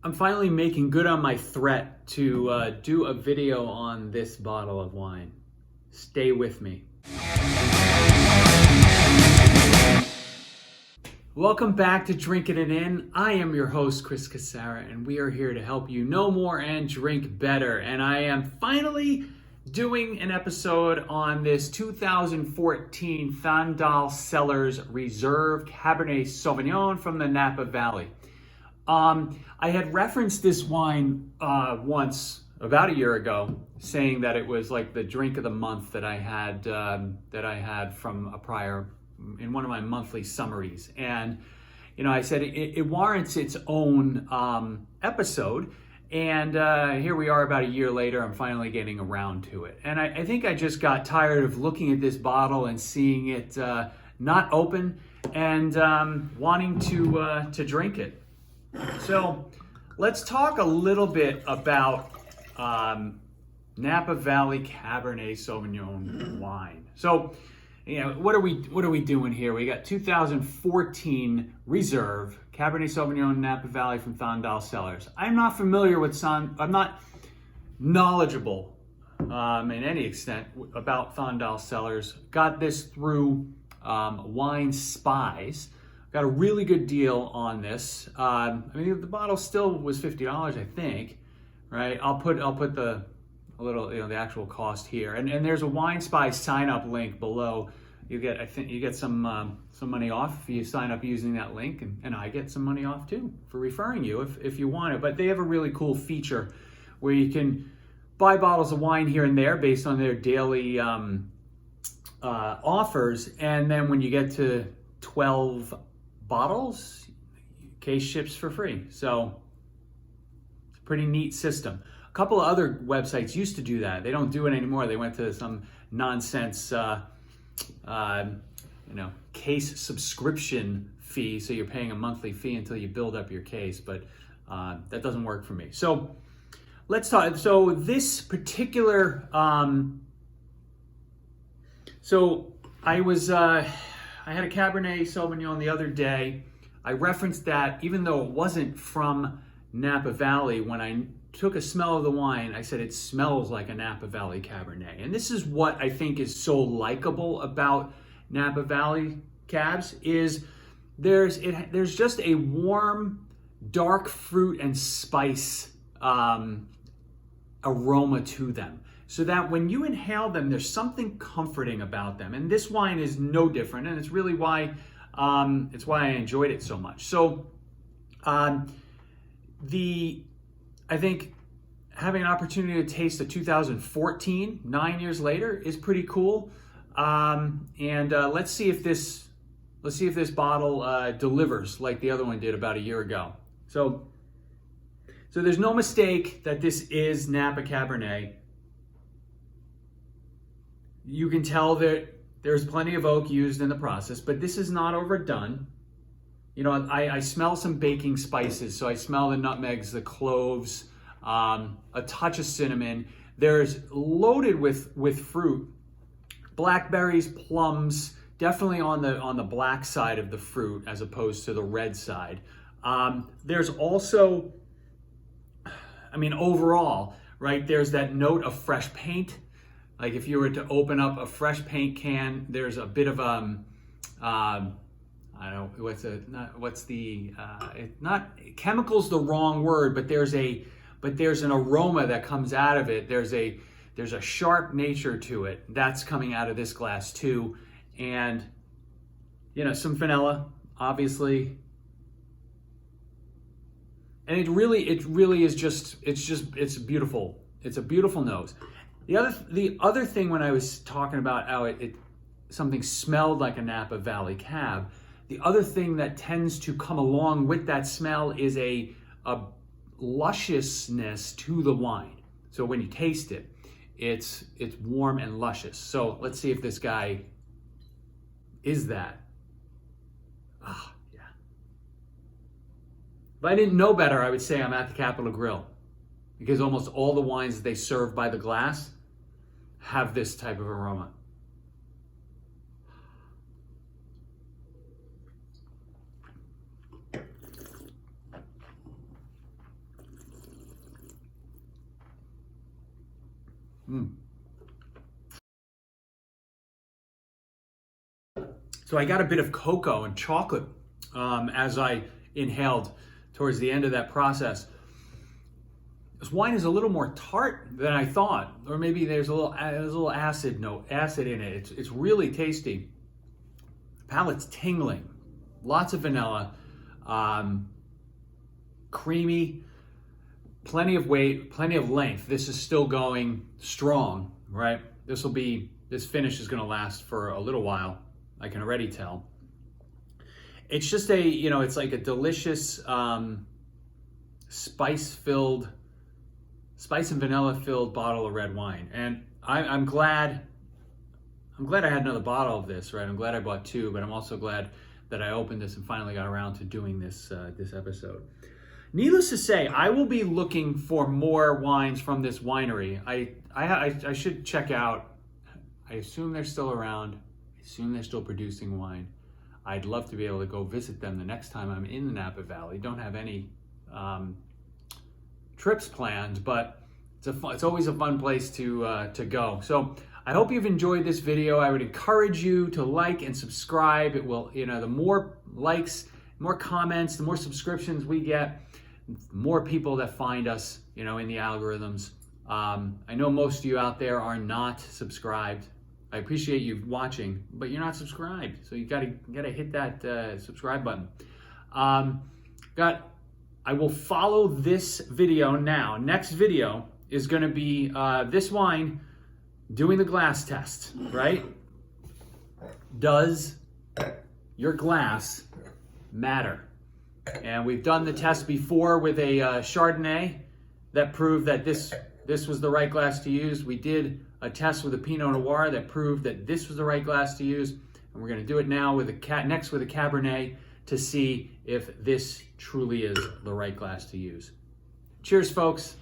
I'm finally making good on my threat to do a video on this bottle of wine. Stay with me. Welcome back to Drinking It In. I am your host, Chris Casara, and we are here to help you know more and drink better. And I am finally doing an episode on this 2014 Thandel Cellars Reserve Cabernet Sauvignon from the Napa Valley. I had referenced this wine once, about a year ago, saying that it was like the drink of the month that I had from a prior, in one of my monthly summaries. And, you know, I said it warrants its own episode. And here we are about a year later, I'm finally getting around to it. And I think I just got tired of looking at this bottle and seeing it not open and wanting to drink it. So let's talk a little bit about Napa Valley Cabernet Sauvignon wine. So, you know, what are we doing here? We got 2014 Reserve Cabernet Sauvignon Napa Valley from Thandel Cellars. I'm not familiar with I'm not knowledgeable in any extent about Thandel Cellars. Got this through Wine Spies. Got a really good deal on this. I mean, the bottle still was $50, I think, right? I'll put the the actual cost here, and there's a Wine Spy sign up link below. You get some money off if you sign up using that link, and I get some money off too for referring you if you want it. But they have a really cool feature where you can buy bottles of wine here and there based on their daily offers, and then when you get to 12 bottles, case ships for free. So it's a pretty neat system. A couple of other websites used to do that. They don't do it anymore. They went to some nonsense, case subscription fee. So you're paying a monthly fee until you build up your case, but that doesn't work for me. So let's talk. So this particular, I had a Cabernet Sauvignon the other day. I referenced that even though it wasn't from Napa Valley, when I took a smell of the wine, I said it smells like a Napa Valley Cabernet. And this is what I think is so likable about Napa Valley Cabs is there's just a warm, dark fruit and spice aroma to them. So that when you inhale them, there's something comforting about them. And this wine is no different, and it's really why I enjoyed it so much. So I think having an opportunity to taste a 2014, 9 years later, is pretty cool. Let's see if this bottle delivers like the other one did about a year ago. So there's no mistake that this is Napa Cabernet. You can tell that there's plenty of oak used in the process, but this is not overdone. You know, I smell some baking spices. So I smell the nutmegs, the cloves, a touch of cinnamon. There's loaded with fruit, blackberries, plums, definitely on the black side of the fruit as opposed to the red side. There's also, I mean, overall, right, there's that note of fresh paint. Like if you were to open up a fresh paint can, there's a bit of chemical's the wrong word, but there's an aroma that comes out of it. There's a sharp nature to it that's coming out of this glass too, and you know, some vanilla, obviously, and it really is just it's beautiful. It's a beautiful nose. The other thing when I was talking about how something smelled like a Napa Valley Cab, the other thing that tends to come along with that smell is a lusciousness to the wine. So when you taste it, it's warm and luscious. So let's see if this guy is that. Ah, yeah. If I didn't know better, I would say I'm at the Capitol Grill, because almost all the wines that they serve by the glass have this type of aroma. So I got a bit of cocoa and chocolate as I inhaled towards the end of that process. This wine is a little more tart than I thought, or maybe there's a little acid in it. It's really tasty. Palate's tingling, lots of vanilla, creamy, plenty of weight, plenty of length. This is still going strong, right? This finish is going to last for a little while. I can already tell. It's just it's like a delicious spice and vanilla filled bottle of red wine. And I'm glad I had another bottle of this, right? I'm glad I bought two, but I'm also glad that I opened this and finally got around to doing this episode. Needless to say, I will be looking for more wines from this winery. I should check out. I assume they're still around. I assume they're still producing wine. I'd love to be able to go visit them the next time I'm in the Napa Valley. Don't have any trips planned, but it's always a fun place to go. So I hope you've enjoyed this video. I would encourage you to like and subscribe. It will, the more likes, more comments, the more subscriptions we get, more people that find us, in the algorithms. I know most of you out there are not subscribed. I appreciate you watching, but you're not subscribed. So you gotta hit that subscribe button. I will follow this video now. Next video is gonna be this wine doing the glass test, right? Does your glass matter? And we've done the test before with a Chardonnay that proved that this was the right glass to use. We did a test with a Pinot Noir that proved that this was the right glass to use. And we're gonna do it now with a Cabernet to see if this truly is the right glass to use. Cheers, folks.